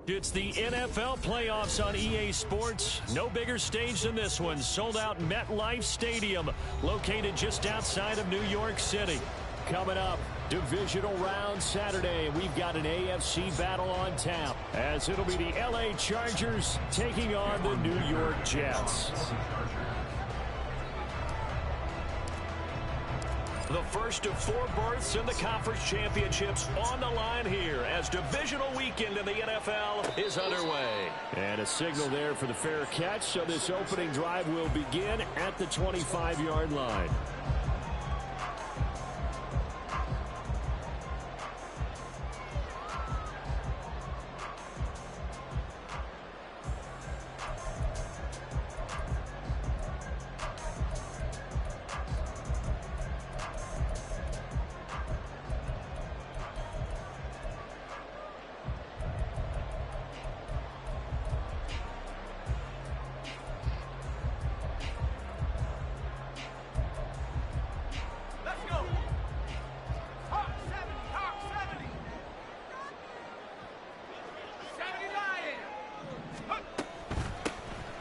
It's the NFL playoffs on EA Sports. No bigger stage than this one. Sold out MetLife Stadium, located just outside of New York City. Coming up, divisional round Saturday. We've got an AFC battle on tap, as it'll be the LA Chargers taking on the New York Jets. The first of 4 berths in the conference championships on the line here as divisional weekend in the NFL is underway. And a signal there for the fair catch, so this opening drive will begin at the 25-yard line.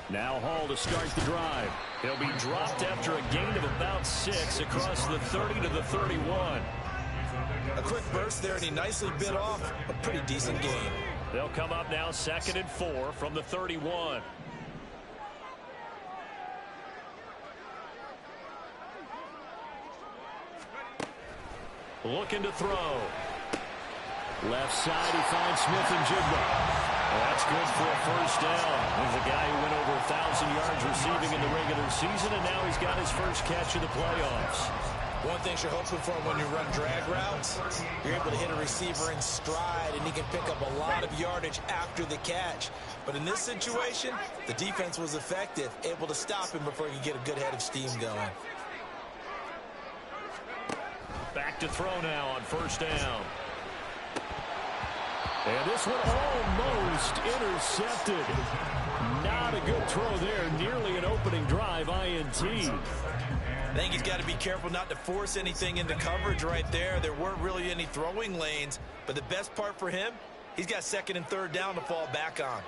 Now Hall to start the drive. He'll be dropped after a gain of about 6 across the 30 to the 31. A quick burst there, and he nicely bit off a pretty decent gain. They'll come up now 2nd and 4 from the 31. Looking to throw. Left side, he finds Smith-Njigba. That's good for a first down. He's a guy who went over 1,000 yards receiving in the regular season, and now he's got his first catch of the playoffs. One thing you're hoping for when you run drag routes, you're able to hit a receiver in stride, and he can pick up a lot of yardage after the catch. But in this situation, the defense was effective, able to stop him before he could get a good head of steam going. Back to throw now on first down. And this one almost intercepted. Not a good throw there. Nearly an opening drive INT. I think he's got to be careful not to force anything into coverage right there. There weren't really any throwing lanes. But the best part for him, he's got 2nd and 3rd down to fall back on.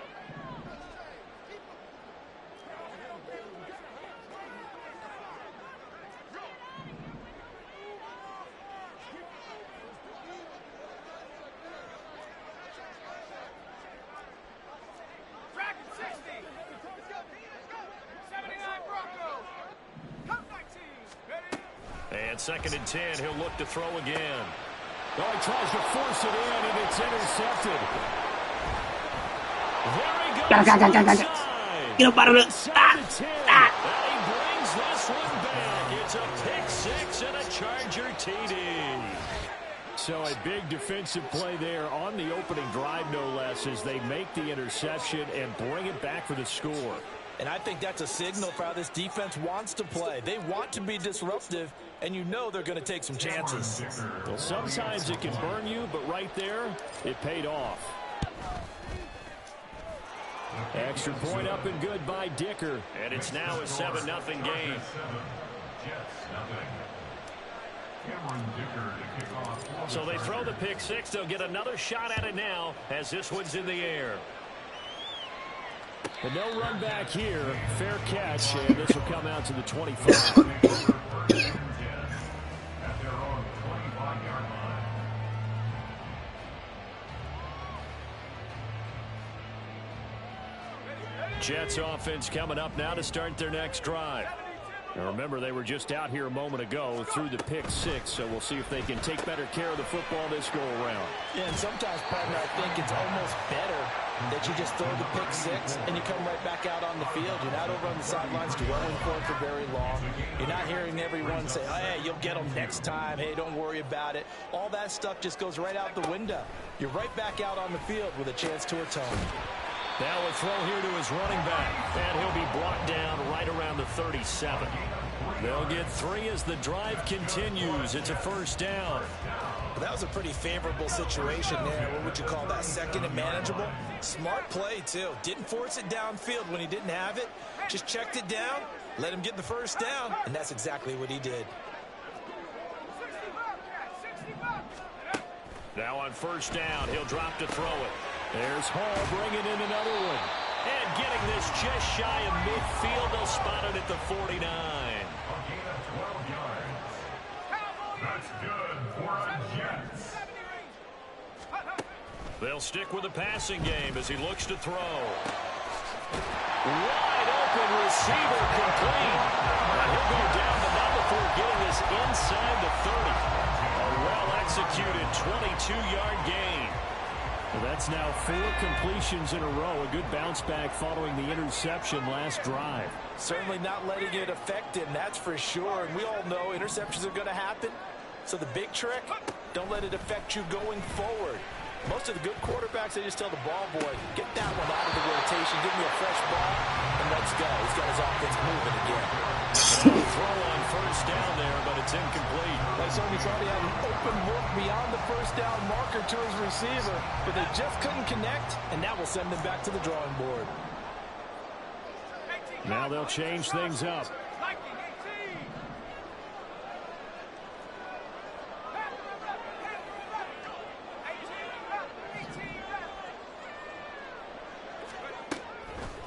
And 2nd and 10, he'll look to throw again. Oh, he tries to force it in, and it's intercepted. There he goes. Get up out of it. He brings this one back. It's a pick 6 and a Charger TD. So a big defensive play there on the opening drive, no less, as they make the interception and bring it back for the score. And I think that's a signal for how this defense wants to play. They want to be disruptive, and you know they're going to take some chances. Well, sometimes it can burn you, but right there, it paid off. Extra point up and good by Dicker. And it's now a 7-0 game. So they throw the pick 6. They'll get another shot at it now as this one's in the air. And no run back here. Fair catch, and this will come out to the 25. Jets offense coming up now to start their next drive. And remember, they were just out here a moment ago through the pick six, so we'll see if they can take better care of the football this go-around. Yeah, and sometimes, partner, I think it's almost better that you just throw the pick six and you come right back out on the field. You're not over on the sidelines dwelling for it for very long. You're not hearing everyone say, hey, you'll get them next time. Hey, don't worry about it. All that stuff just goes right out the window. You're right back out on the field with a chance to atone. Now a throw here to his running back, and he'll be brought down right around the 37. They'll get 3 as the drive continues. It's a first down. Well, that was a pretty favorable situation there. What would you call that? Second and manageable? Smart play, too. Didn't force it downfield when he didn't have it. Just checked it down, let him get the first down, and that's exactly what he did. Now on first down, he'll drop to throw it. There's Hall bringing in another one. And getting this just shy of midfield. They'll spot it at the 49. That's good for a Jets. They'll stick with the passing game as he looks to throw. Wide open receiver complete. And he'll go down, but not before getting this inside the 30. A well-executed 22-yard gain. Well, that's now 4 completions in a row. A good bounce back following the interception last drive. Certainly not letting it affect him, that's for sure. And we all know interceptions are going to happen. So the big trick, don't let it affect you going forward. Most of the good quarterbacks, they just tell the ball boy, get that one out of the rotation, give me a fresh ball, and let's go. He's got his offense moving again. Throw on first down there, but it's incomplete. They certainly thought he had an open look beyond the first down marker to his receiver, but they just couldn't connect, and that will send them back to the drawing board. Now they'll change things up.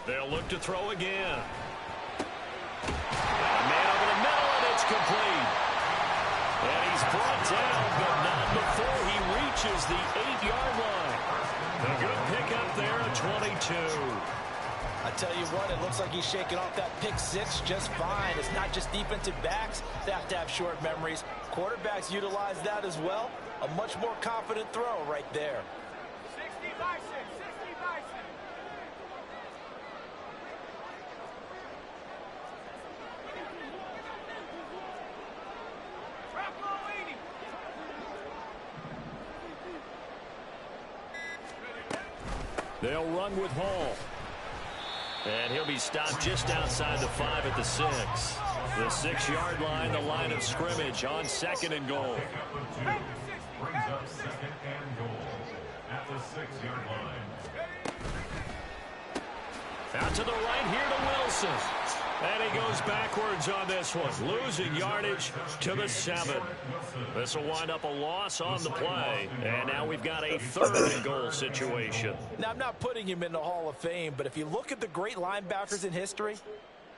They'll look to throw again. A man over the middle, and it's complete. And he's brought down, but not before he reaches the 8-yard line. A good pickup there at 22. I tell you what, it looks like he's shaking off that pick six just fine. It's not just defensive backs that have to have short memories. Quarterbacks utilize that as well. A much more confident throw right there. 60 by 6, 60 by 6. They'll run with Hall. And he'll be stopped just outside the 5 at the 6. The 6-yard line, the line of scrimmage on 2nd and goal. Brings up 2nd and goal at the 6-yard line. Out to the right here to Wilson. And he goes backwards on this one, losing yardage to the 7. This will wind up a loss on the play. And now we've got a 3rd and goal situation. Now, I'm not putting him in the Hall of Fame, but if you look at the great linebackers in history,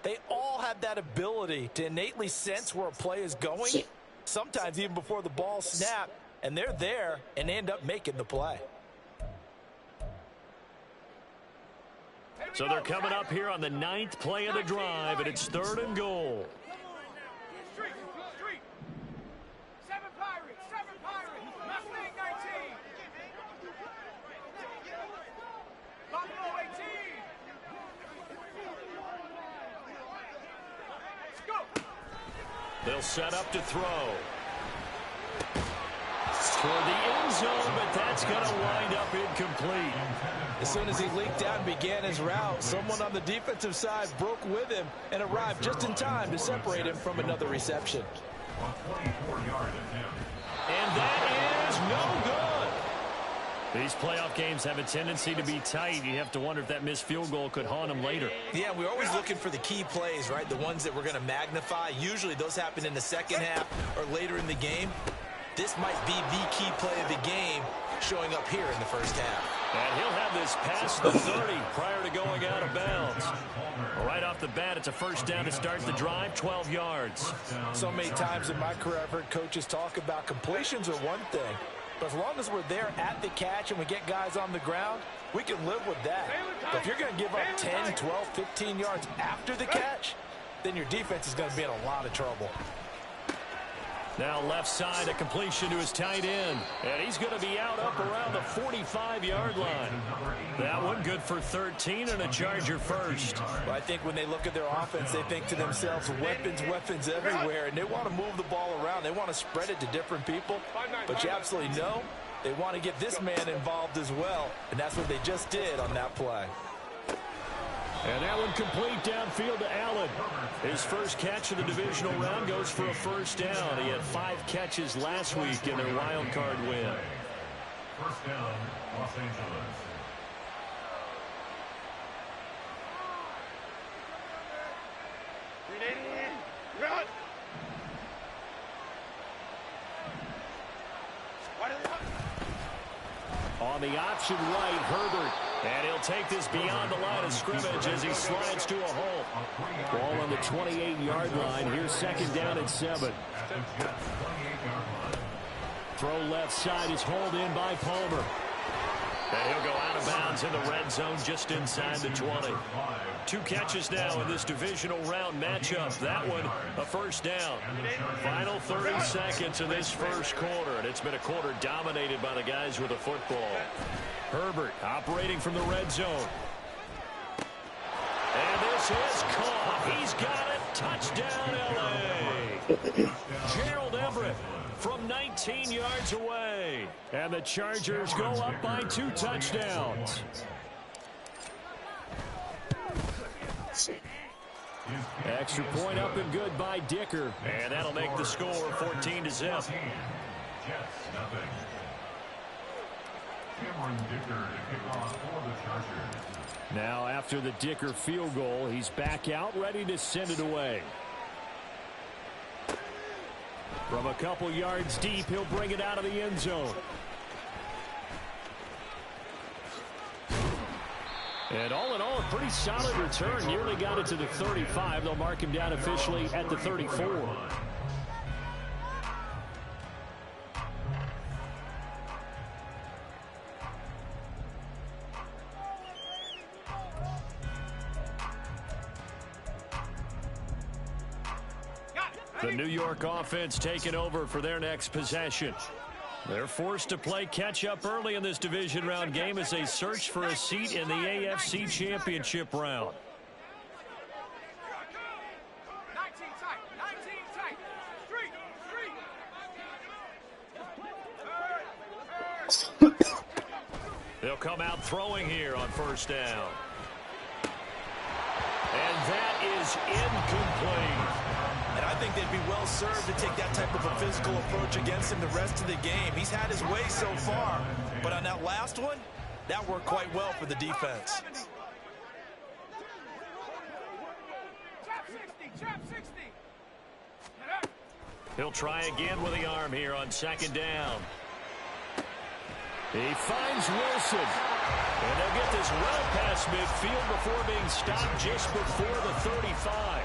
they all have that ability to innately sense where a play is going, sometimes even before the ball snapped, and they're there and end up making the play. So they're coming up here on the 9th play of the drive, and it's 3rd and goal. Street. 7 Pirates, Mustang 19. Buffalo 18. Let's go. They'll set up to throw. Toward the end zone, but that's going to wind up incomplete. As soon as he leaked out and began his route, someone on the defensive side broke with him and arrived just in time to separate him from another reception. And that is no good. These playoff games have a tendency to be tight. You have to wonder if that missed field goal could haunt him later. Yeah, we're always looking for the key plays, right? The ones that we're going to magnify. Usually those happen in the second half or later in the game. This might be the key play of the game showing up here in the first half. And he'll have this past the 30 prior to going out of bounds. Right off the bat, it's a first down to start the drive, 12 yards. So many times in my career, I've heard coaches talk about completions are one thing. But as long as we're there at the catch and we get guys on the ground, we can live with that. But if you're going to give up 10, 12, 15 yards after the catch, then your defense is going to be in a lot of trouble. Now left side, a completion to his tight end. And he's going to be out up around the 45-yard line. That one good for 13 and a Charger first. Well, I think when they look at their offense, they think to themselves, weapons, weapons everywhere. And they want to move the ball around. They want to spread it to different people. But you absolutely know they want to get this man involved as well. And that's what they just did on that play. And that one complete downfield to Allen. His first catch of the divisional round goes for a first down. He had 5 catches last week in their wild card win. First down, Los Angeles. On the option right, Herbert. And he'll take this beyond the line of scrimmage as he slides to a hole. Ball on the 28-yard line. Here's second down at 7. Throw left side is hauled in by Palmer. And he'll go out of bounds in the red zone just inside the 20. 2 catches now in this divisional round matchup. That one, a first down. Final 30 seconds of this first quarter, and it's been a quarter dominated by the guys with the football. Herbert operating from the red zone. And this is caught. He's got it. Touchdown, L.A. Gerald Everett from 19 yards away. And the Chargers go up by 2 touchdowns. Extra point up and good by Dicker. And that'll make the score 14-0. Now after the Dicker field goal, he's back out ready to send it away. From a couple yards deep, he'll bring it out of the end zone. And all in all, a pretty solid return. Nearly got it to the 35. They'll mark him down officially at the 34. The New York offense taking over for their next possession. They're forced to play catch-up early in this division round game as they search for a seat in the AFC Championship round. They'll come out throwing here on first down. And that is incomplete. And I think they'd be well served to take that type of a physical approach against him the rest of the game. He's had his way so far, but on that last one, that worked quite well for the defense. He'll try again with the arm here on second down. He finds Wilson. And they'll get this well past midfield before being stopped just before the 35.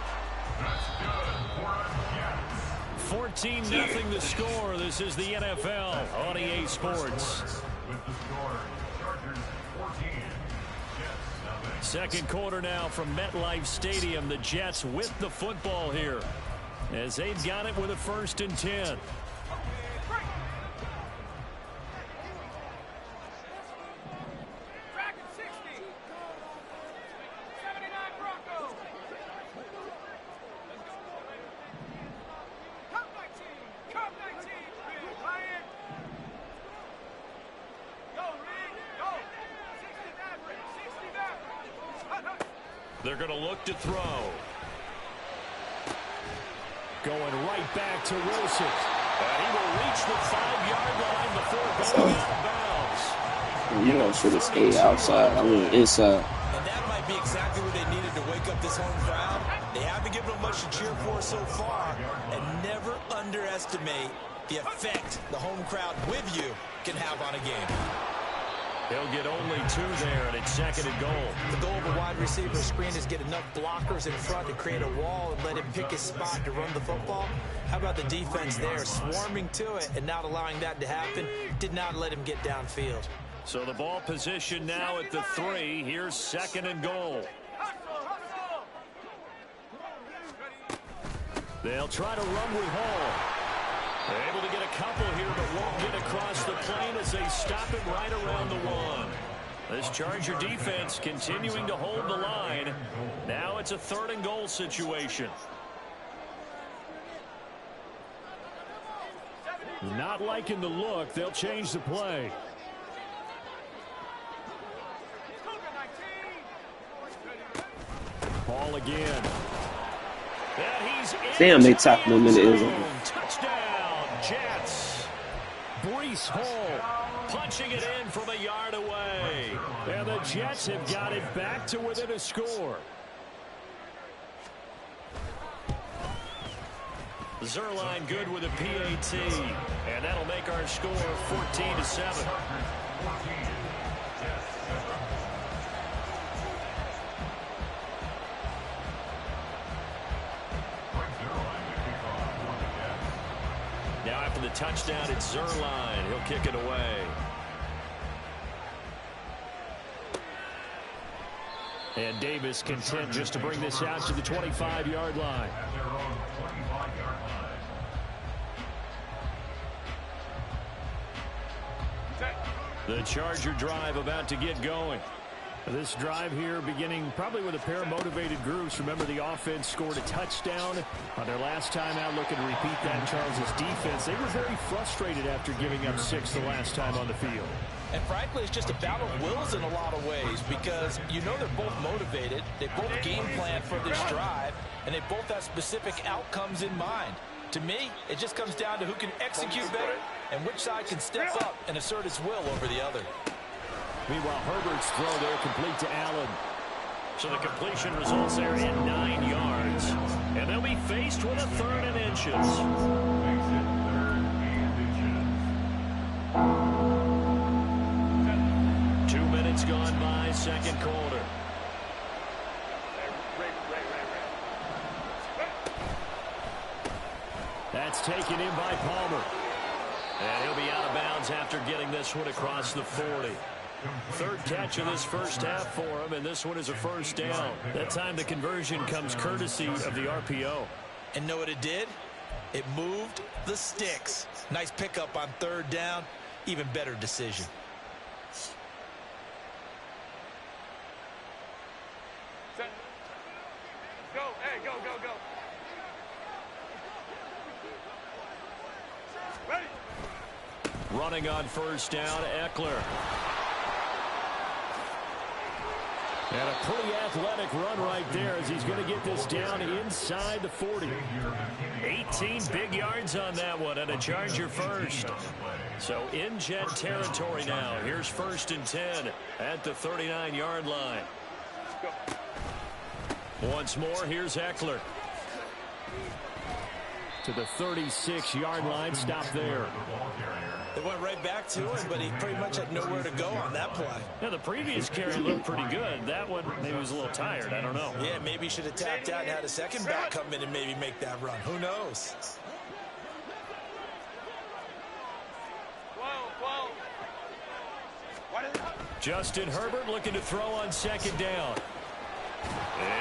14-0 the score. This is the NFL on EA Sports. Second quarter now from MetLife Stadium. The Jets with the football here as they've got it with a 1st and 10. They're going to look to throw. Going right back to Wilson. And he will reach the 5-yard line before going out of bounds. You know, should have stayed outside. I mean, inside. And that might be exactly what they needed to wake up this home crowd. They haven't given them much to cheer for so far. And never underestimate the effect the home crowd with you can have on a game. He'll get only 2 there, and it's 2nd and goal. The goal of a wide receiver screen is get enough blockers in front to create a wall and let him pick his spot to run the football. How about the defense there, swarming to it and not allowing that to happen? Did not let him get downfield. So the ball position now at the 3. Here's 2nd and goal. They'll try to run with Hall. They're able to get a couple here, but won't get across the plane as they stop it right around the 1. This Charger defense continuing to hold the line. Now it's a 3rd and goal situation. Not liking the look. They'll change the play. Ball again. Damn, they tapped him in the end zone. Touchdown, Jets. Breece Hall punching it in from a yard away. And the Jets have got it back to within a score. Zuerlein good with a PAT. And that'll make our score 14-7. Now after the touchdown, it's Zuerlein. He'll kick it away. And Davis content just to bring this out to the 25-yard line. The Charger drive about to get going. This drive here beginning probably with a pair of motivated groups. Remember, the offense scored a touchdown on their last time out. Looking to repeat that. Charles' defense, they were very frustrated after giving up 6 the last time on the field. And frankly, it's just a battle of wills in a lot of ways because you know they're both motivated. They both game plan for this drive, and they both have specific outcomes in mind. To me, it just comes down to who can execute better and which side can step up and assert its will over the other. Meanwhile, Herbert's throw there complete to Allen. So the completion results there in 9 yards. And they'll be faced with a 3rd and inches. 2 minutes gone by, second quarter. That's taken in by Palmer. And he'll be out of bounds after getting this one across the 40. 3rd catch of this first half for him, and this one is a first down. That time the conversion comes courtesy of the RPO. And know what it did? It moved the sticks. Nice pickup on 3rd down. Even better decision. Go, hey, go, go, go. Ready. Running on first down, Eckler. And a pretty athletic run right there as he's going to get this down inside the 40. 18 big yards on that one and a Charger first. So in Jet territory now. Here's 1st and 10 at the 39-yard line. Once more, here's Eckler. To the 36-yard line, stop there. They went right back to him, but he pretty much had nowhere to go on that play. Yeah, the previous carry looked pretty good. That one, maybe was a little tired. I don't know. Yeah, maybe he should have tapped out and had a second back come in and maybe make that run. Who knows? Justin Herbert looking to throw on 2nd down.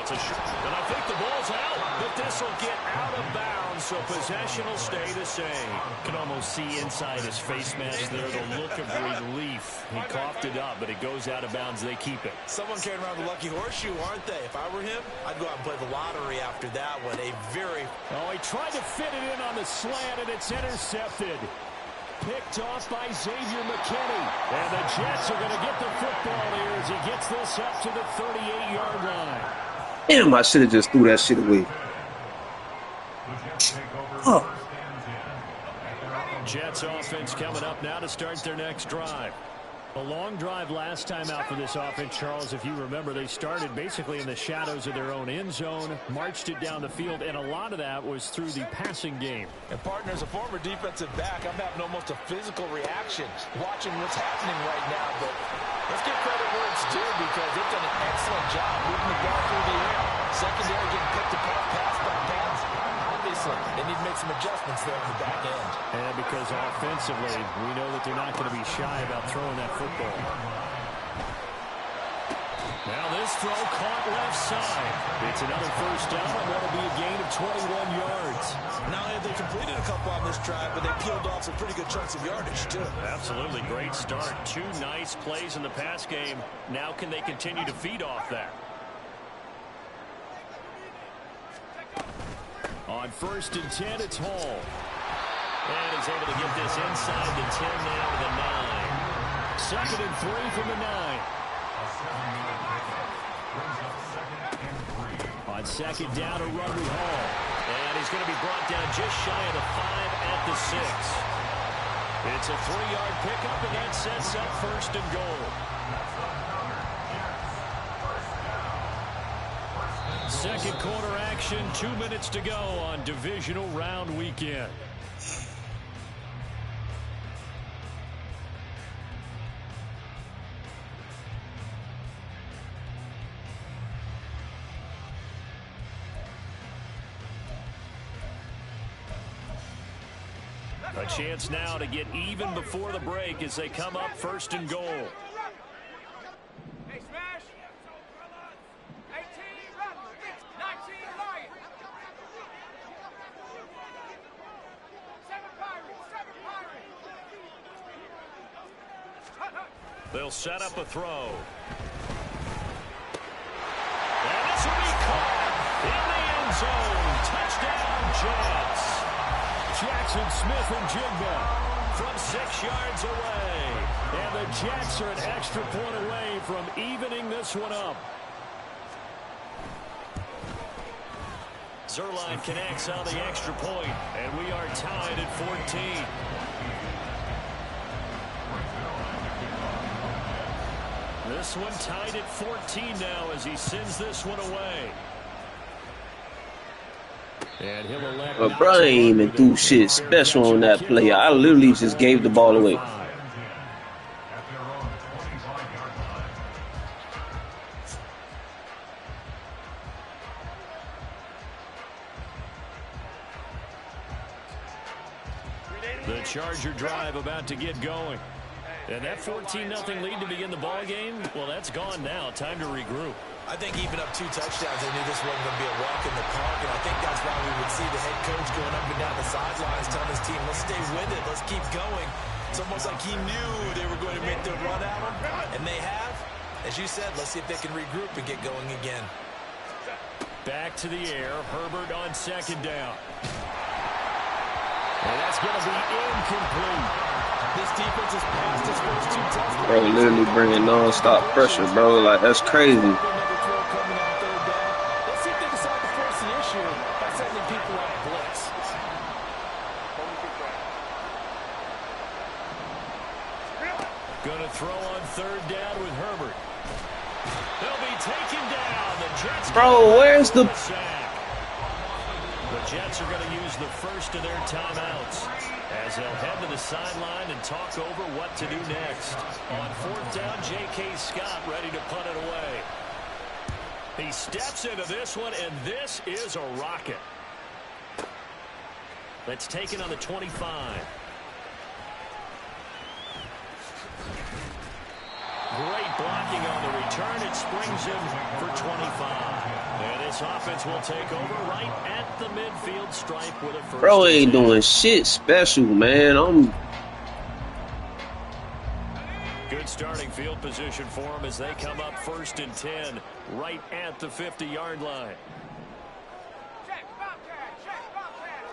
It's a shot, and I think the ball's out, but this will get out of bounds, so possession will stay the same. You can almost see inside his face mask there the look of relief. He coughed it up, but it goes out of bounds. They keep it. Someone carrying around the lucky horseshoe, aren't they? If I were him, I'd go out and play the lottery after that one. Oh, he tried to fit it in on the slant, and it's intercepted. Picked off by Xavier McKinney. And the Jets are going to get the football here as he gets this up to the 38-yard line. Damn, I should have just threw that shit away. Oh. Jets offense coming up now to start their next drive. A long drive last time out for this offense, Charles. If you remember, they started basically in the shadows of their own end zone, marched it down the field, and a lot of that was through the passing game. And partner, as a former defensive back, I'm having almost a physical reaction watching what's happening right now. But let's give credit where it's due because they've done an excellent job moving the ball through the air. Secondary getting picked apart, pass by pass. Obviously, they need to make some adjustments there in the back end. And because offensively, we know that they're not going to be shy about throwing that football. Now This throw caught left side. It's another first down, and that'll be a gain of 21 yards. Not only have they completed a couple on this drive, but they peeled off some pretty good chunks of yardage, too. Absolutely great start. 2 nice plays in the pass game. Now can they continue to feed off that? On 1st and 10, it's Hall. And he's able to get this inside the 10 now to the 9. 2nd and 3 from the 9. On 2nd down to run with Hall. And he's going to be brought down just shy of the 5 at the 6. It's a 3-yard pickup, and that sets up 1st and goal. Second quarter action, 2 minutes to go on divisional round weekend. A chance now to get even before the break as they come up 1st and goal. Hey, smash. 18, run. 19, Lion. 7 Pirates. They'll set up a throw. And this will be caught in the end zone. Touchdown, Jets. Jackson Smith and Jigba from 6 yards away. And the Jets are an extra point away from evening this one up. Zuerlein connects on the extra point, and we are tied at 14. This one tied at 14 now as he sends this one away. And he'll elect But bro, I ain't even do shit special on that play. I literally just gave the ball away. The Charger drive about to get going. And that 14-0 lead to begin the ball game, well, that's gone now. Time to regroup. I think even up 2 touchdowns, they knew this wasn't going to be a walk in the park, and I think that's why we would see the head coach going up and down the sidelines telling his team, let's stay with it, let's keep going. It's almost like he knew they were going to make the run at him, and they have. As you said, let's see if they can regroup and get going again. Back to the air, Herbert on 2nd down. And that's going to be incomplete. This defense has passed its first 2 touchdowns. Bro, literally bringing non-stop pressure, bro. Like, that's crazy. Let's see if they decide to force the issue by sending people out blitz. Going to throw on 3rd down with Herbert. They'll be taken down. The Jets. Bro, where's the... The Jets are going to use the first of their timeouts as they'll head to the sideline and talk over what to do next. On 4th down, J.K. Scott ready to punt it away. He steps into this one, and this is a rocket. That's taken on the 25. Great blocking on the return. It springs him for 25. And this offense will take over right at the midfield stripe with a first. Bro ain't doing shit special, man. Good starting field position for him as they come up 1st and 10 right at the 50-yard line. Check, Bobcat, check, Bobcat.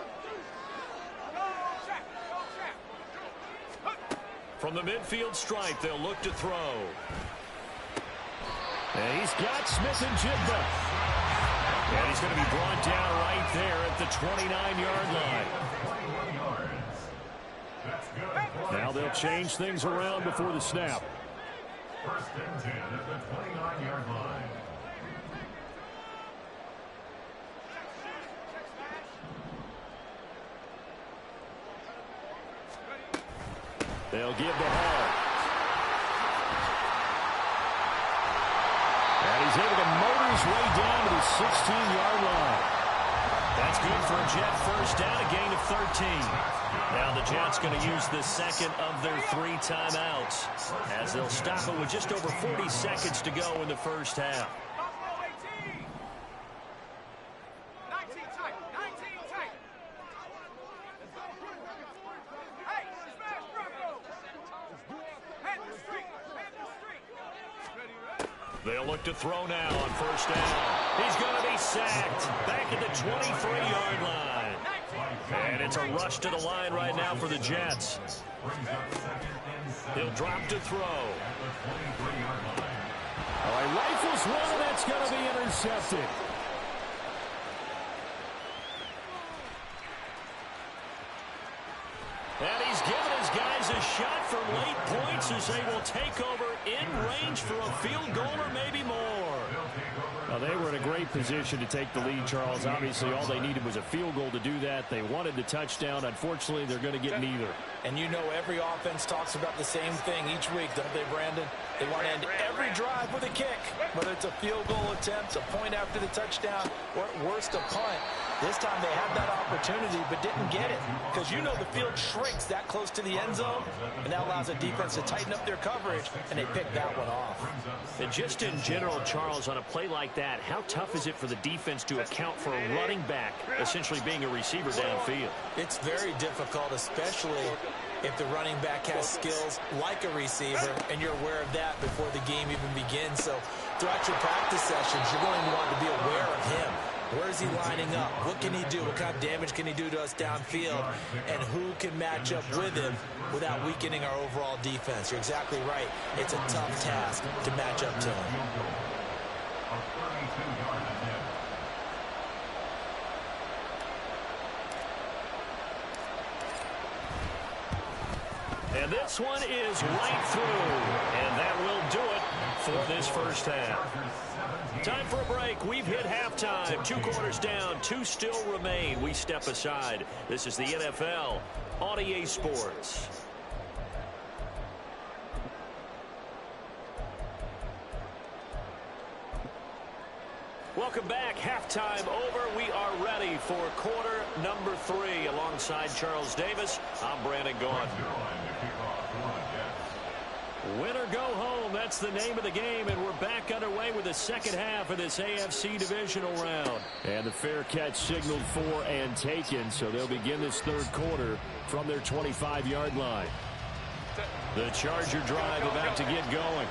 Go, check, go, check. From the midfield stripe, they'll look to throw. And he's got Smith and Jigba. And he's going to be brought down right there at the 29-yard line. Now they'll change things around before the snap. 1st and 10 at the 29-yard line. They'll give the Hall. And he's able to motor his way down to the 16-yard line. That's good for a Jet first down, a gain of 13. Now the Jets going to use the second of their 3 timeouts as they'll stop it with just over 40 seconds to go in the first half. Buffalo 18. 19 tight. 19 tight. Hey, smash Bronco. Head the street. Head the street. Ready, ready? They'll look to throw now on first down. He's going to be sacked back at the 23-yard line. And it's a rush to the line right now for the Jets. He'll drop to throw. All right, rifles one, and that's going to be intercepted. And he's given his guys a shot for late points as they will take over in range for a field goal or maybe more. Well, they were in a great position to take the lead, Charles. Obviously, all they needed was a field goal to do that. They wanted the touchdown. Unfortunately, they're going to get neither. And you know every offense talks about the same thing each week, don't they, Brandon? They want to end every drive with a kick, whether it's a field goal attempt, a point after the touchdown, or at worst a punt. This time they had that opportunity but didn't get it because you know the field shrinks that close to the end zone, and that allows the defense to tighten up their coverage, and they picked that one off. And just in general, Charles, on a play like that, how tough is it for the defense to account for a running back essentially being a receiver downfield? It's very difficult, especially if the running back has skills like a receiver, and you're aware of that before the game even begins. So throughout your practice sessions, you're going to want to be aware of him. Where is he lining up? What can he do? What kind of damage can he do to us downfield? And who can match up with him without weakening our overall defense? You're exactly right. It's a tough task to match up to him. And this one is right through. And that will do it for this first half. Time for a break. We've hit halftime. 2 quarters down. 2 still remain. We step aside. This is the NFL on EA Sports. Welcome back. Halftime over. We are ready for quarter number 3. Alongside Charles Davis, I'm Brandon Gaughan. Win or go home, that's the name of the game, and we're back underway with the second half of this AFC divisional round. And the fair catch signaled for and taken, so they'll begin this third quarter from their 25-yard line. The Charger drive about to get going.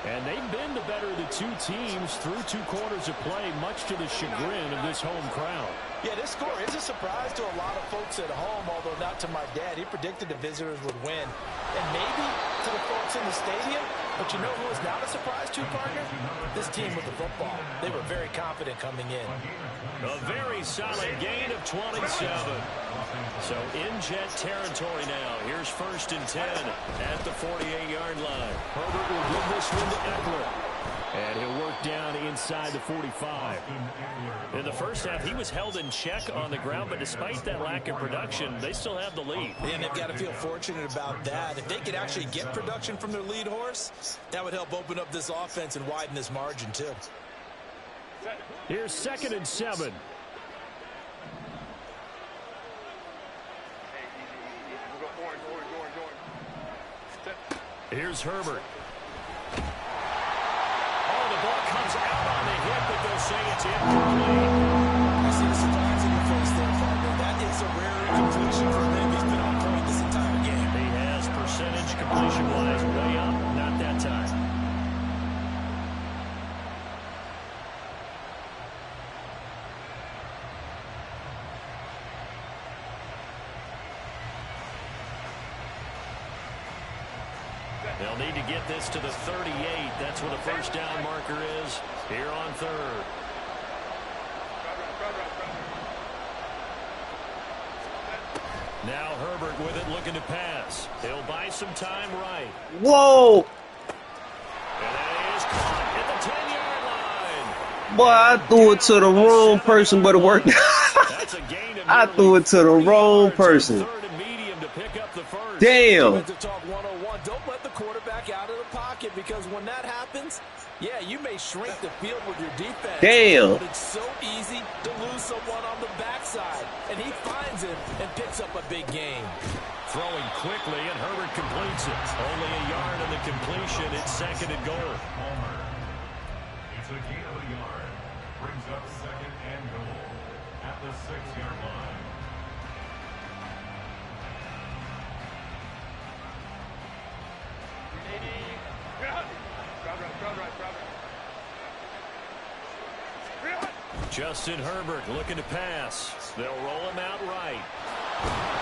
And they've been the better of the 2 teams through 2 quarters of play, much to the chagrin of this home crowd. Yeah, this score is a surprise to a lot of folks at home, although not to my dad. He predicted the visitors would win. And maybe to the folks in the stadium, but you know who is not a surprise to, partner? This team with the football. They were very confident coming in. A very solid gain of 27. So in Jet territory now. Here's 1st and 10 at the 48-yard line. Herbert will give this one to Eckler. And he'll work down inside the 45. In the first half, he was held in check on the ground, but despite that lack of production, they still have the lead. And they've got to feel fortunate about that. If they could actually get production from their lead horse, that would help open up this offense and widen this margin, too. Here's 2nd and 7. Here's Herbert. Oh, the ball comes out on the hip, but they'll say it's incomplete. I see the surprise in your face there, partner. That is a rare incompletion for him. He's been on point this entire game. He has percentage completion-wise way up. Not that time. They'll need to get this to the 38. That's where the first down marker is here on 3rd. Now Herbert with it, looking to pass. He'll buy some time right. Whoa! And that is caught at the 10-yard line. Boy, I threw it to the wrong person, but it worked. That's a gain of I threw it to the wrong person. 3rd and medium to pick up the first. Damn. Defensive talk 101. Don't let the quarterback out of the pocket, because when that happens, yeah, you may shrink the field with your defense. Damn. But it's so easy to lose so someone on the backside, and he finds him and picks up a big gain. Throwing quickly, and Herbert completes it. Only a yard in the completion. It's 2nd and goal. It's a gain of a yard. Brings up 2nd and goal at the 6-yard line. Justin Herbert looking to pass. They'll roll him out right.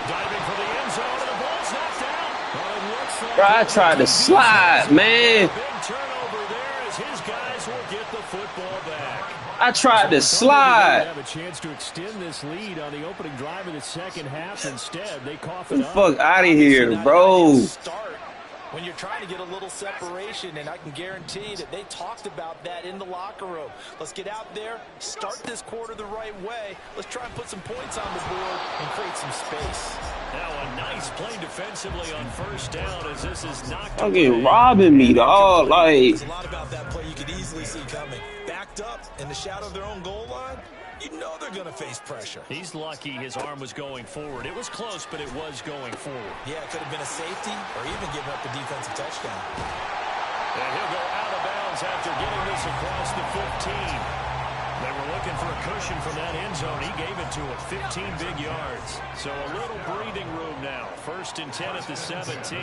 Diving for the end zone, and the ball's knocked out. Well, it looks like Bro, I tried to slide, man. big turnover there as his guys will get the football back. I tried to They slide. have a chance to extend this lead on the opening drive of the second half. Instead, they cough Get it the up. fuck out of here, Not an bro. ideal start when you're trying to get a little separation, and I can guarantee that they talked about that in the locker room. Let's get out there, start this quarter the right way. Let's try and put some points on the board and create some space. Now a nice play defensively on first down as this is knocked Fucking away. robbing me, dog. Like, There's a lot about that play you could easily see coming. Backed up in the shadow of their own goal line, you know they're going to face pressure. He's lucky his arm was going forward. It was close, but it was going forward. Yeah, it could have been a safety or even giving up a defensive touchdown. And he'll go out of bounds after getting this across the 15. They were looking for a cushion from that end zone. He gave it to him, 15 big yards. So a little breathing room now. 1st and 10 at the 17.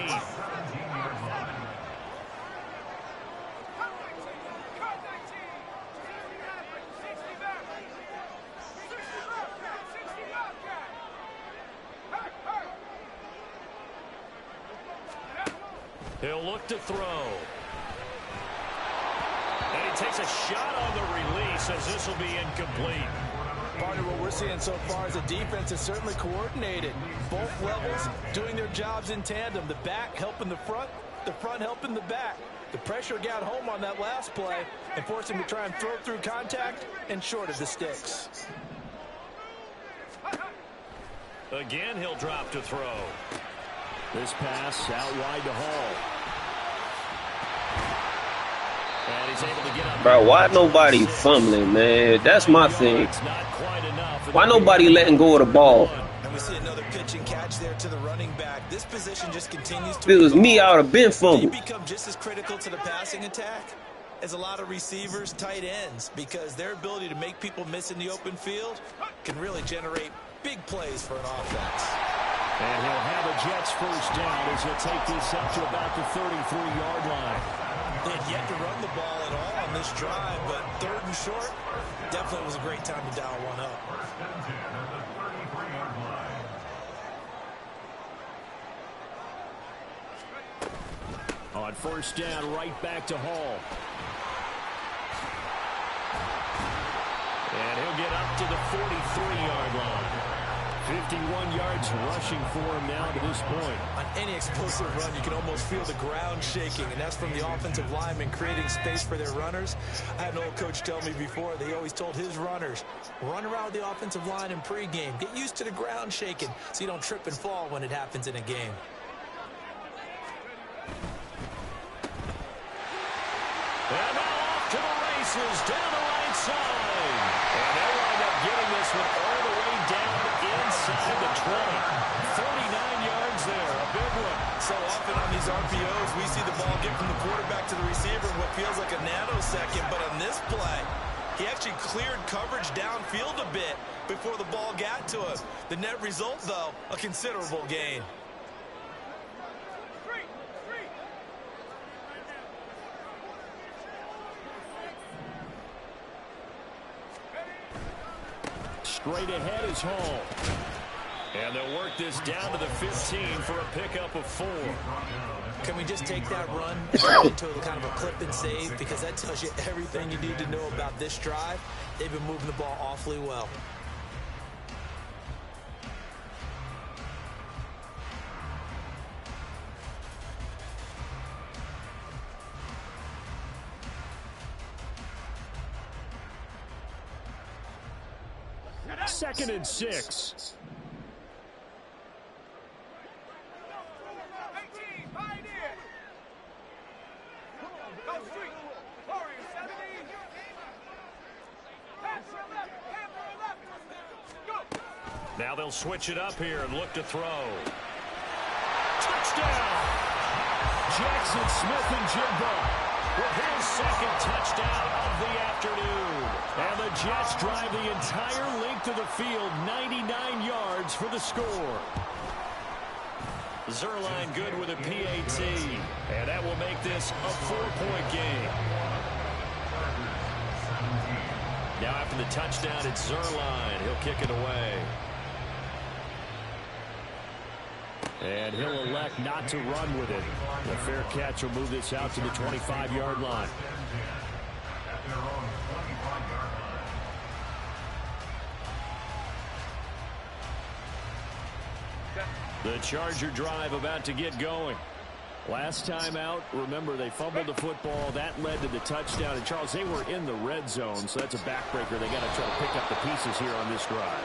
He'll look to throw. And he takes a shot on the release as this will be incomplete. Partner, what we're seeing so far is the defense is certainly coordinated. Both levels doing their jobs in tandem. The back helping the front helping the back. The pressure got home on that last play and forced him to try and throw through contact and short of the sticks. Again, he'll drop to throw. This pass out wide to Hall. And he's able to get up. bro, why nobody fumbling, man? That's my thing. It's not quite enough. Why nobody letting go of the ball? And we see another pitch and catch there to the running back. This position just continues to If it was me, evolve. I would have been They fumbled. become just as critical to the passing attack as a lot of receivers, tight ends, because their ability to make people miss in the open field can really generate big plays for an offense. And he'll have a Jets first down as he'll take this up to about the 33-yard line. They had yet to run the ball at all on this drive, but 3rd and short definitely was a great time to dial one up. On first down, right back to Hall. And he'll get up to the 43-yard line. 51 yards rushing for him now to this point. On any explosive run, you can almost feel the ground shaking, and that's from the offensive linemen creating space for their runners. I had an old coach tell me before, they always told his runners, run around the offensive line in pregame. Get used to the ground shaking so you don't trip and fall when it happens in a game. And now off to the races down the right side. And they wind up getting this one all the way down inside the 20. 49 yards there, a big one. So often on these RPOs, we see the ball get from the quarterback to the receiver in what feels like a nanosecond, but on this play, he actually cleared coverage downfield a bit before the ball got to him. The net result, though, a considerable gain. Straight ahead is Hall. And they'll work this down to the 15 for a pickup of 4. Can we just take that run into kind of a clip and save? Because that tells you everything you need to know about this drive. They've been moving the ball awfully well. Second and 6. Now they'll switch it up here and look to throw. Touchdown! Jackson Smith-Njigba with his second touchdown of the afternoon. And the Jets drive the entire length of the field, 99 yards for the score. Zuerlein good with a PAT. And that will make this a 4-point game. Now after the touchdown, it's Zuerlein. He'll kick it away. And he'll elect not to run with it. The fair catch will move this out to the 25-yard line. The Charger drive about to get going. Last time out, remember, they fumbled the football. That led to the touchdown. And, Charles, they were in the red zone, so that's a backbreaker. They got to try to pick up the pieces here on this drive.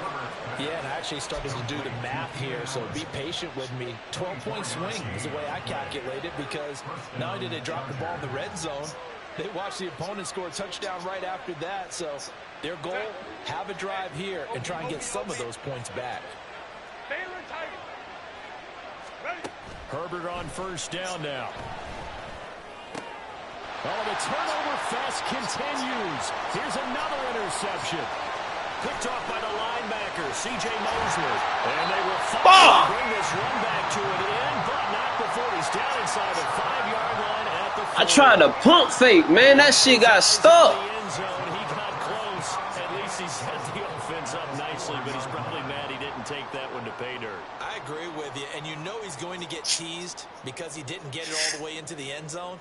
Yeah, and I actually started to do the math here, so be patient with me. 12-point swing is the way I calculate it, because not only did they drop the ball in the red zone, they watched the opponent score a touchdown right after that. So their goal, have a drive here and try and get some of those points back. Herbert on first down now. Oh, the turnover fest continues. Here's another interception. Picked off by the linebacker, C.J. Mosley. And they will finally bring this run back to an end, but not before he's down inside the 5-yard line at the 4. I tried to pump fake, man. That shit got stuck. He got close. At least he set the offense up nicely, but he's probably mad he didn't take that one to pay dirt. I agree with you, and you know he's going to get teased because he didn't get it all the way into the end zone.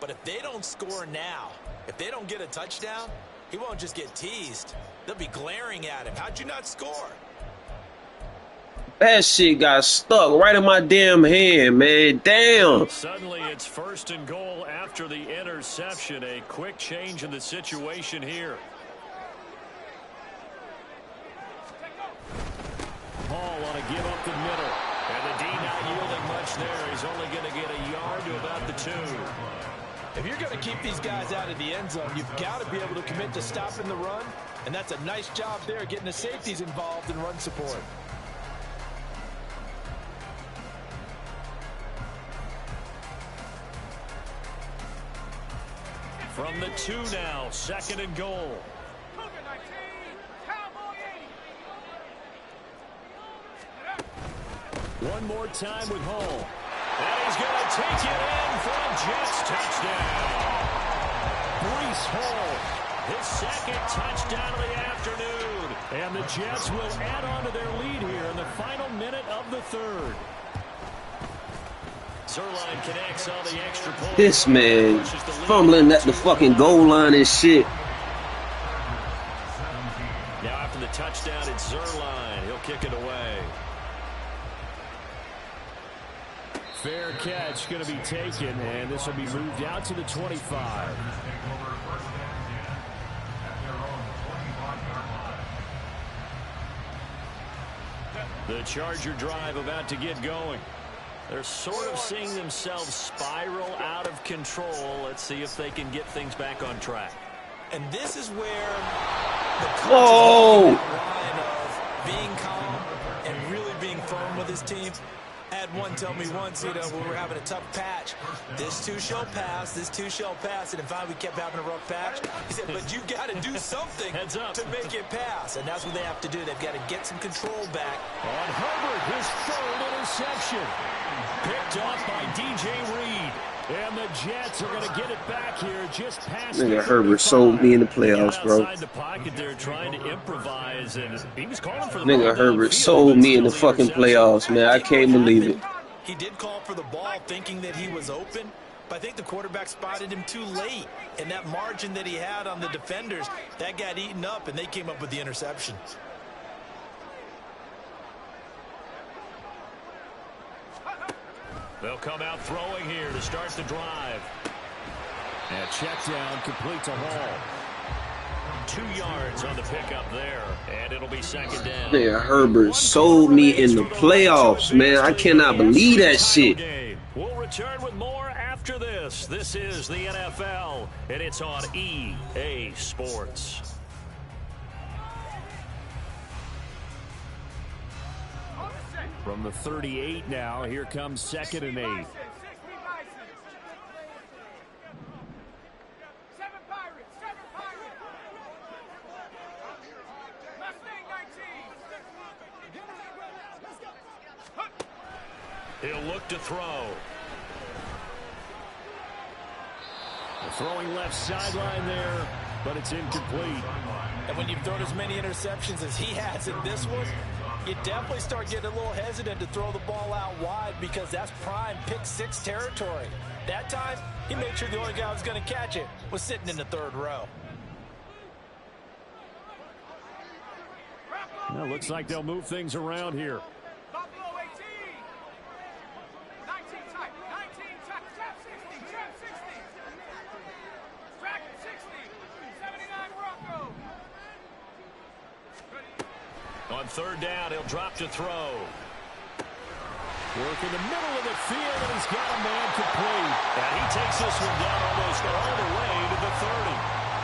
But if they don't score now, if they don't get a touchdown, he won't just get teased. They'll be glaring at him. How'd you not score? That shit got stuck right in my damn hand, man. Damn. Suddenly it's 1st and goal after the interception. A quick change in the situation here. Hall want to give up the middle. And the D not yielding much there. He's only going to get a yard to about the 2. If you're going to keep these guys out of the end zone, you've got to be able to commit to stopping the run. And that's a nice job there, getting the safeties involved in run support. From the 2 now, 2nd and goal. One more time with Hall. And he's going to take it in for a Jets touchdown. Breece Hall, his 2nd touchdown of the afternoon. And the Jets will add on to their lead here in the final minute of the 3rd. Zuerlein connects on the extra point. This man fumbling at the fucking goal line and shit. Now after the touchdown, it's Zuerlein. He'll kick it away. Fair catch going to be taken, and this will be moved out to the 25. The Charger drive about to get going. They're sort of seeing themselves spiral out of control. Let's see if they can get things back on track. And this is where the coach is line of being calm and really being firm with his team. I had one tell me once, when we were having a tough patch, this too shall pass, this too shall pass. And finally we kept having a rough patch. He said, but you got to do something to make it pass. And that's what they have to do. They've got to get some control back. On Herbert, his 3rd interception. Picked off by DJ Reed. And the Jets are going to get it back here just past Nigga, Herbert sold me in the playoffs, bro. Outside the pocket there trying to improvise, and he was calling for the Nigga, Herbert sold me in the fucking playoffs, man. I can't believe it. He did call for the ball thinking that he was open, but I think the quarterback spotted him too late. And that margin that he had on the defenders, that got eaten up, and they came up with the interception. They'll come out throwing here to start the drive. And check down complete to Hall. 2 yards on the pickup there, and it'll be 2nd down. Nigga, Herbert sold me in the playoffs, man. I cannot believe that shit. We'll return with more after this. This is the NFL, and it's on EA Sports. From the 38 now, here comes 2nd and 8. 60 Bison. 7 Pirates. 7 Pirates. Mustang 19. He'll look to throw. Throwing left sideline there, but it's incomplete. And when you've thrown as many interceptions as he has in this one, you definitely start getting a little hesitant to throw the ball out wide because that's prime pick 6 territory. That time, he made sure the only guy who was going to catch it was sitting in the 3rd row. Well, looks like they'll move things around here. Buffalo 18. 19 type. 19 type. Trap 60. Trap 60. Dragon 60. 79 Bronco. On 3rd down, he'll drop to throw. Work in the middle of the field, and he's got a man complete. And he takes this one down almost all the way to the 30.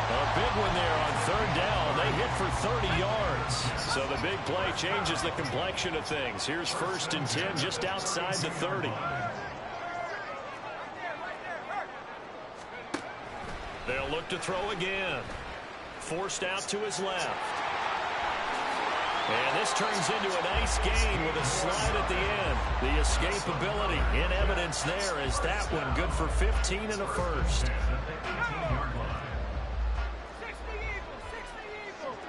A big one there on 3rd down. They hit for 30 yards. So the big play changes the complexion of things. Here's 1st and 10 just outside the 30. They'll look to throw again. Forced out to his left. And this turns into a nice gain with a slide at the end. The escapability in evidence there is that one good for 15 and a first. 60 Eagles. 60 Eagles.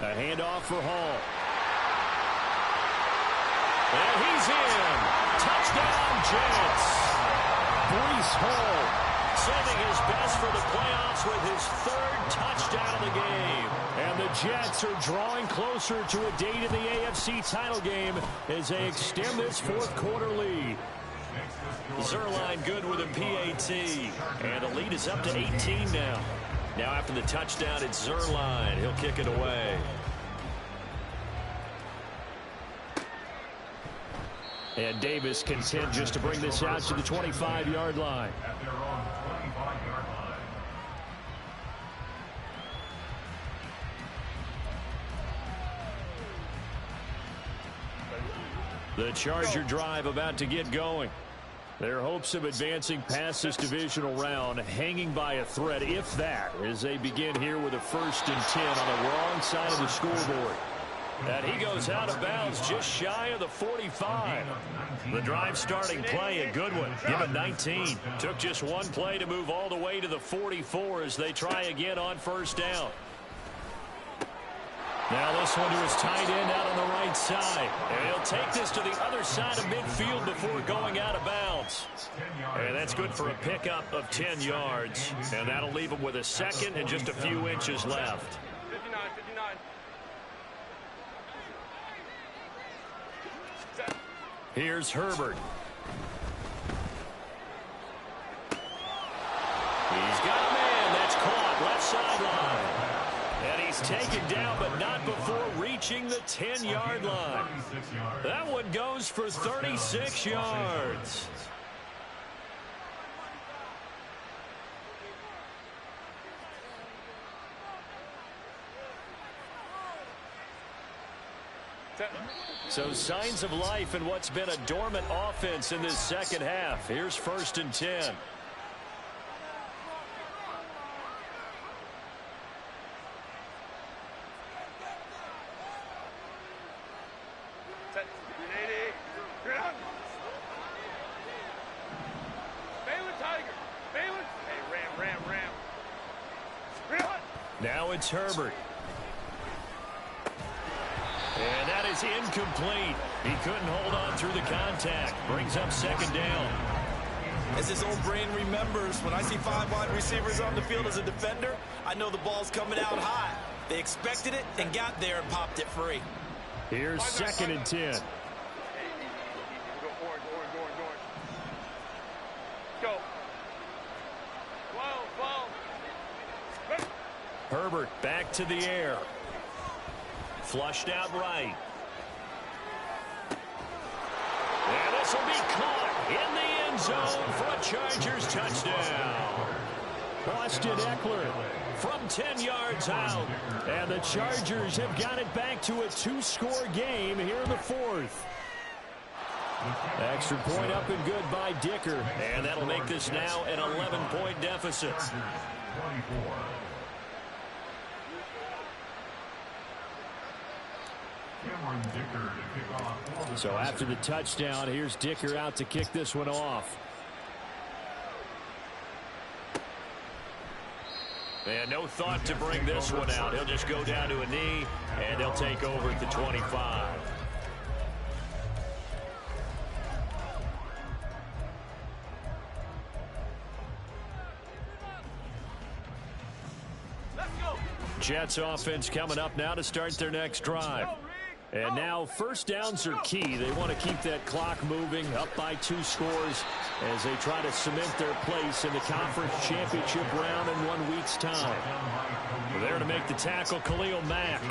A handoff for Hall. And he's in. Touchdown, Jets. Breece Hall saving his best for the playoffs with his 3rd touchdown of the game. And the Jets are drawing closer to a date in the AFC title game as they extend this 4th quarter lead. Zuerlein good with a PAT. And the lead is up to 18 now. Now after the touchdown, it's Zuerlein. He'll kick it away. And Davis content just to bring this out to the 25-yard line. At their own 25-yard line. The Charger drive about to get going. Their hopes of advancing past this divisional round hanging by a thread, if that, as they begin here with a 1st and 10 on the wrong side of the scoreboard. And he goes out of bounds just shy of the 45. The drive starting play, a good one. Give it 19. Took just one play to move all the way to the 44 as they try again on 1st down. Now this one to his tight end out on the right side. And he'll take this to the other side of midfield before going out of bounds. And that's good for a pickup of 10 yards. And that'll leave him with a 2nd and just a few inches left. 59, 59. Here's Herbert. He's got a man that's caught left sideline. And he's taken down, but not before reaching the 10-yard line. That one goes for 36 yards. So signs of life in what's been a dormant offense in this 2nd half. Here's 1st and 10. Now it's Herbert. And that is incomplete. He couldn't hold on through the contact. Brings up 2nd down. As his old brain remembers, when I see 5 wide receivers on the field as a defender, I know the ball's coming out high. They expected it and got there and popped it free. Here's 2nd and 10. Go orange. Go. Wow. Herbert back to the air. Flushed out right. And this will be caught in the end zone for a Chargers touchdown. Austin Eckler from 10 yards out. And the Chargers have got it back to a 2-score game here in the fourth. Extra point up and good by Dicker. And that'll make this now an 11-point deficit. So after the touchdown, here's Dicker out to kick this one off. And no thought to bring this one out. He'll just go down to a knee, and they'll take over at the 25. Jets offense coming up now to start their next drive. And now first downs are key. They want to keep that clock moving, up by 2 scores as they try to cement their place in the conference championship round in 1 week's time. There to make the tackle, Khalil Mack.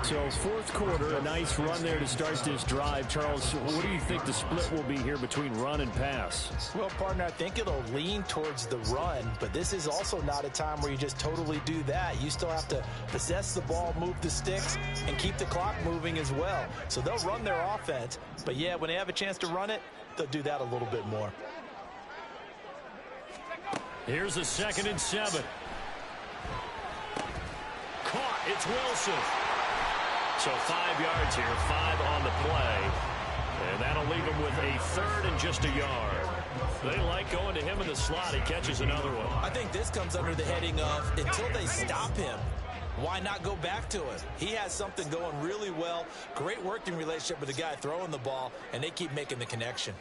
So fourth quarter, a nice run there to start this drive. Charles, what do you think the split will be here between run and pass? Well, partner, I think it'll lean towards the run, but this is also not a time where you just totally do that. You still have to possess the ball, move the sticks, and keep the clock moving as well. So they'll run their offense, but yeah, when they have a chance to run it, they'll do that a little bit more. Here's a 2nd and 7. Caught, it's Wilson. So 5 yards here, 5 on the play. And that'll leave him with a 3rd and just a yard. They like going to him in the slot. He catches another one. I think this comes under the heading of until they stop him, why not go back to him? He has something going really well. Great working relationship with the guy throwing the ball, and they keep making the connection.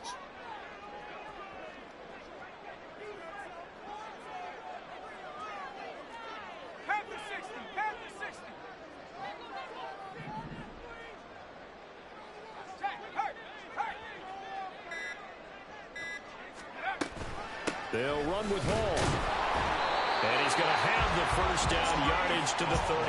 They'll run with Hall. And he's going to have the first down, yardage to the 35.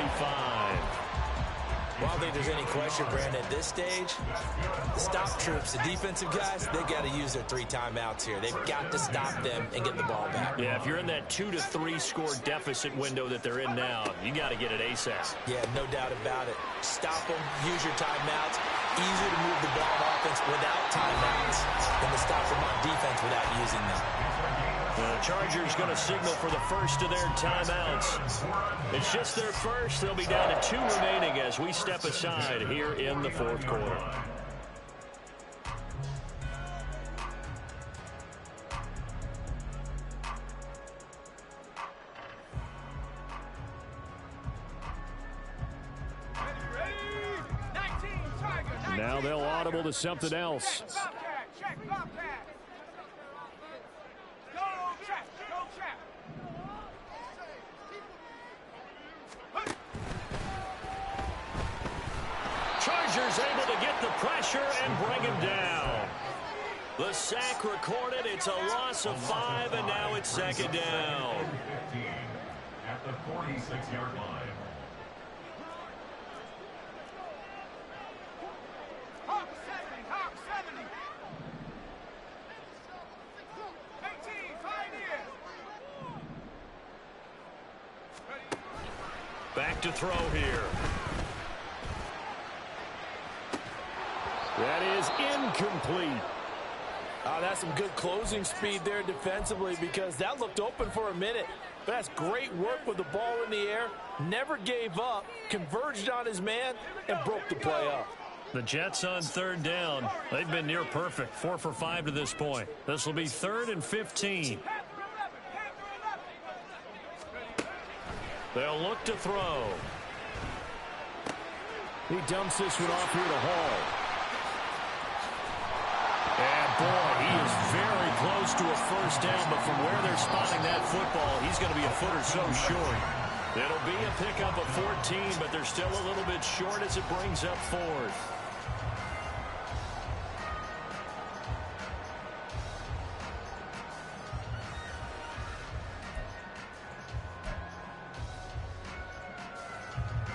Well, I don't think there's any question, Brandon, at this stage, the stop troops, the defensive guys, they got to use their 3 timeouts here. They've got to stop them and get the ball back. Yeah, if you're in that 2 to 3 score deficit window that they're in now, you got to get it ASAP. Yeah, no doubt about it. Stop them, use your timeouts. Easier to move the ball on offense without timeouts than to stop them on defense without using them. The Chargers going to signal for the first of their timeouts. It's just their first. They'll be down to 2 remaining as we step aside here in the fourth quarter. Now they'll audible to something else. Chargers able to get the pressure and bring him down. The sack recorded. It's a loss of 5, and now it's 2nd down. 15 at the 46-yard line. Back to throw here. That is incomplete. That's some good closing speed there defensively because that looked open for a minute. But that's great work with the ball in the air. Never gave up, converged on his man, and broke the play up. The Jets on 3rd down. They've been near perfect. 4 for 5 to this point. This will be 3rd and 15. They'll look to throw. He dumps this one off here to Hall. And boy, he is very close to a first down, but from where they're spotting that football, he's going to be a foot or so short. It'll be a pickup of 14, but they're still a little bit short as it brings up 4th.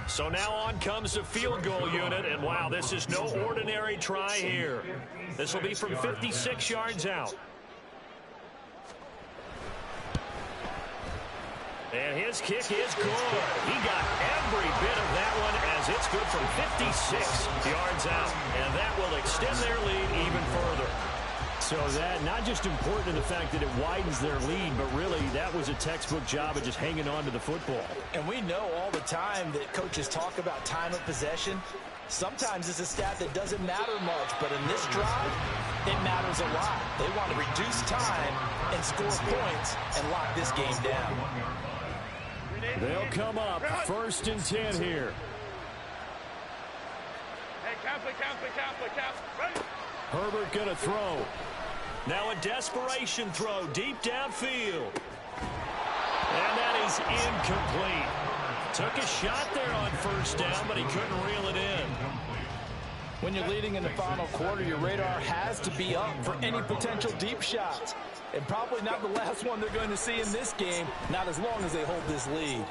So now on comes the field goal unit, and wow, this is no ordinary try here. This will be from 56 yards out. And his kick is good. He got every bit of that one as it's good from 56 yards out. And that will extend their lead even further. So that not just important in the fact that it widens their lead, but really that was a textbook job of just hanging on to the football. And we know all the time that coaches talk about time of possession. Sometimes it's a stat that doesn't matter much, but in this drive, it matters a lot. They want to reduce time and score points and lock this game down. They'll come up 1st and 10 here. Hey, Kaplan. Ready? Herbert going to throw. Now a desperation throw deep downfield. And that is incomplete. Took a shot there on 1st down, but he couldn't reel it in. When you're leading in the final quarter, your radar has to be up for any potential deep shots. And probably not the last one they're going to see in this game, not as long as they hold this lead.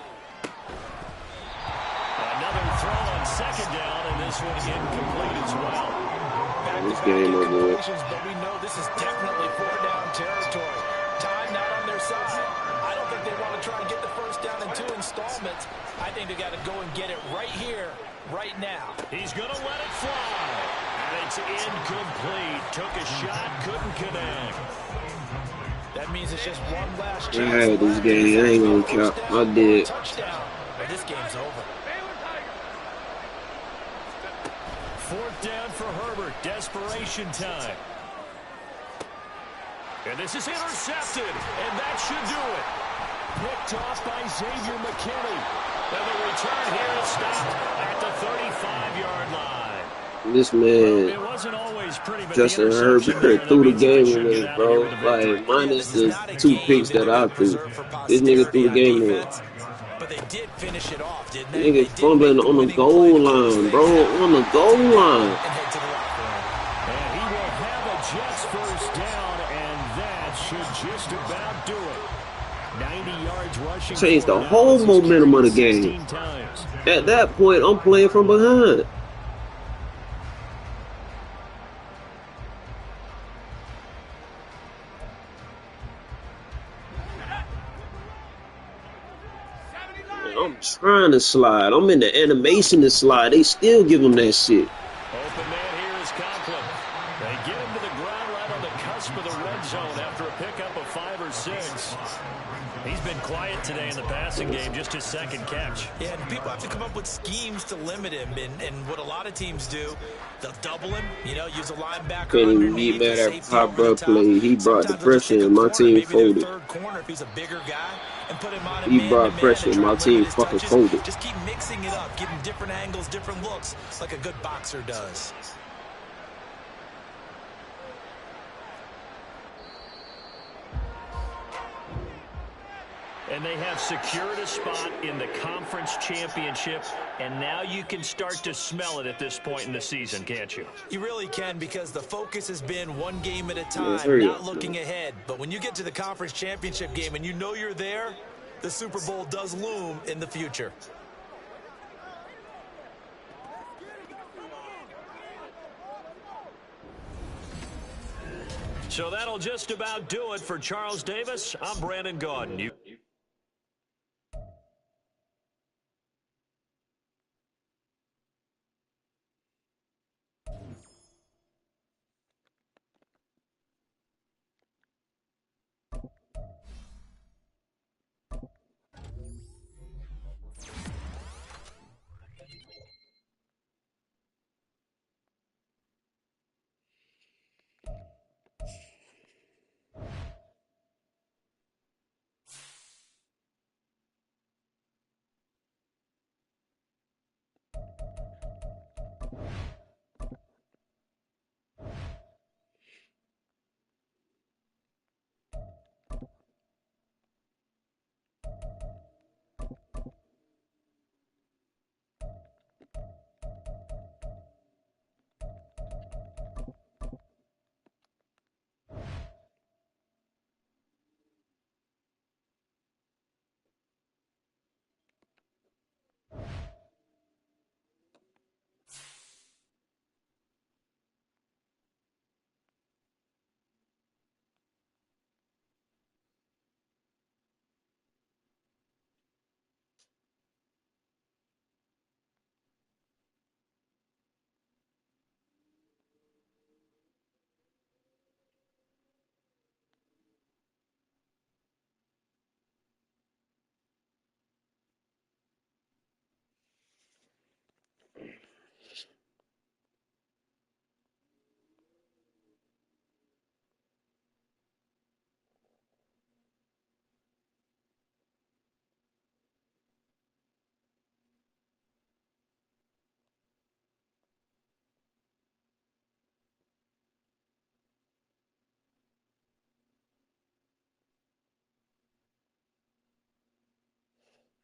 Another throw on 2nd down, and this one incomplete as well. This game over with. But we know this is definitely 4-down territory. Time not on their side. I don't think they want to try and get the 1st down in 2 installments. I think they got to go and get it right here, right now. He's going to let it fly. And it's incomplete. Took a shot, couldn't connect. That means it's just one last chance. I had this game. I ain't gonna count. I did. Touchdown. But this game's over. 4th down for Herbert. Desperation time. And this is intercepted. And that should do it. Picked off by Xavier McKinney. And the return here is stopped at the 35-yard line. This man, It wasn't always pretty, but Justin the Herbert interception there, threw the that game means they should away, get out of bro. here with a victory. Like, minus the 2 picks that I threw. This nigga threw the game away. But they did finish it off, didn't they? Nigga fumbling on the goal line, bro. On the goal line. And head to the locker room. And he will have a Jets 1st down, and that should just about do it. 90 yards rushing. Changed the for whole now. momentum of the game. 16 times. At that point, I'm playing from behind. I'm trying to slide. I'm in the animation to slide. They still give him that shit. Open man here is Conklin. They get him to the ground right on the cusp of the red zone after a pickup of 5 or 6. He's been quiet today in the passing game, just his 2nd catch. Yeah, and people have to come up with schemes to limit him. And what a lot of teams do, they'll double him, use a linebacker Can't even underneath, get mad a at safety Pop over the Bro top. play. He brought the Sometimes they'll just pressure take and a my corner, team maybe their folded. 3rd corner if he's a bigger guy, and put him on a He man-to-man brought to pressure try and my and team limit his fucking touches. folded. Just keep mixing it up, give him different angles, different looks, like a good boxer does. And they have secured a spot in the conference championship, and now you can start to smell it at this point in the season, can't you? You really can, because the focus has been one game at a time, hurry not up, looking man. ahead. But when you get to the conference championship game and you know you're there, the Super Bowl does loom in the future. So that'll just about do it for Charles Davis. I'm Brandon Gaudin.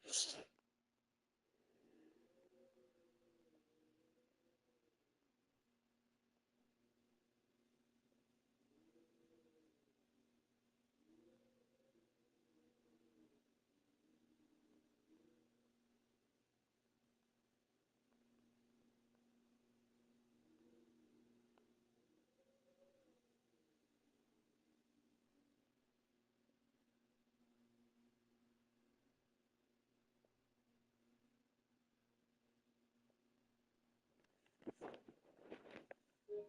it.